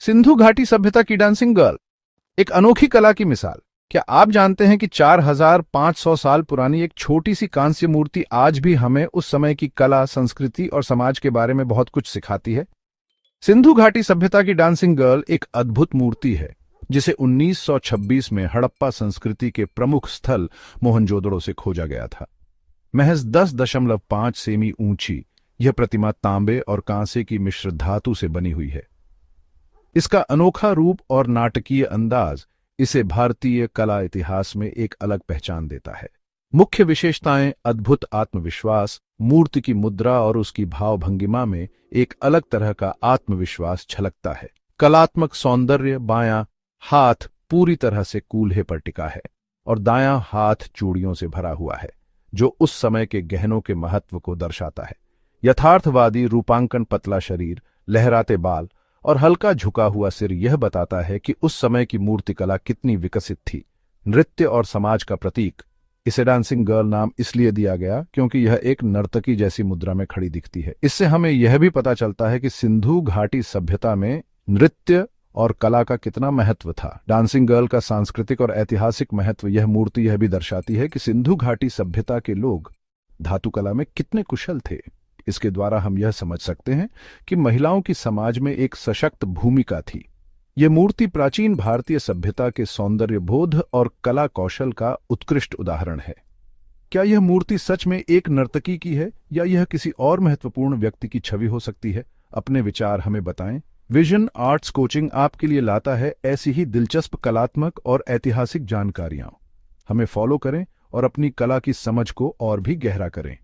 सिंधु घाटी सभ्यता की डांसिंग गर्ल एक अनोखी कला की मिसाल। क्या आप जानते हैं कि 4500 साल पुरानी एक छोटी सी कांस्य मूर्ति आज भी हमें उस समय की कला, संस्कृति और समाज के बारे में बहुत कुछ सिखाती है। सिंधु घाटी सभ्यता की डांसिंग गर्ल एक अद्भुत मूर्ति है जिसे 1926 में हड़प्पा संस्कृति के प्रमुख स्थल मोहनजोदड़ो से खोजा गया था। महज 10.5 सेमी ऊंची यह प्रतिमा तांबे और कांसे की मिश्र धातु से बनी हुई है। इसका अनोखा रूप और नाटकीय अंदाज इसे भारतीय कला इतिहास में एक अलग पहचान देता है। मुख्य विशेषताएं अद्भुत आत्मविश्वास, मूर्ति की मुद्रा और उसकी भावभंगिमा में एक अलग तरह का आत्मविश्वास झलकता है। कलात्मक सौंदर्य, बायां हाथ पूरी तरह से कूल्हे पर टिका है और दायां हाथ चूड़ियों से भरा हुआ है, जो उस समय के गहनों के महत्व को दर्शाता है। यथार्थवादी रूपांकन, पतला शरीर, लहराते बाल और हल्का झुका हुआ सिर यह बताता है कि उस समय की मूर्तिकला कितनी विकसित थी। नृत्य और समाज का प्रतीक, इसे डांसिंग गर्ल नाम इसलिए दिया गया क्योंकि यह एक नर्तकी जैसी मुद्रा में खड़ी दिखती है। इससे हमें यह भी पता चलता है कि सिंधु घाटी सभ्यता में नृत्य और कला का कितना महत्व था। डांसिंग गर्ल का सांस्कृतिक और ऐतिहासिक महत्व, यह मूर्ति यह भी दर्शाती है कि सिंधु घाटी सभ्यता के लोग धातुकला में कितने कुशल थे। इसके द्वारा हम यह समझ सकते हैं कि महिलाओं की समाज में एक सशक्त भूमिका थी। यह मूर्ति प्राचीन भारतीय सभ्यता के सौंदर्य बोध और कला कौशल का उत्कृष्ट उदाहरण है। क्या यह मूर्ति सच में एक नर्तकी की है या यह किसी और महत्वपूर्ण व्यक्ति की छवि हो सकती है? अपने विचार हमें बताएं। विजन आर्ट्स कोचिंग आपके लिए लाता है ऐसी ही दिलचस्प कलात्मक और ऐतिहासिक जानकारियां। हमें फॉलो करें और अपनी कला की समझ को और भी गहरा करें।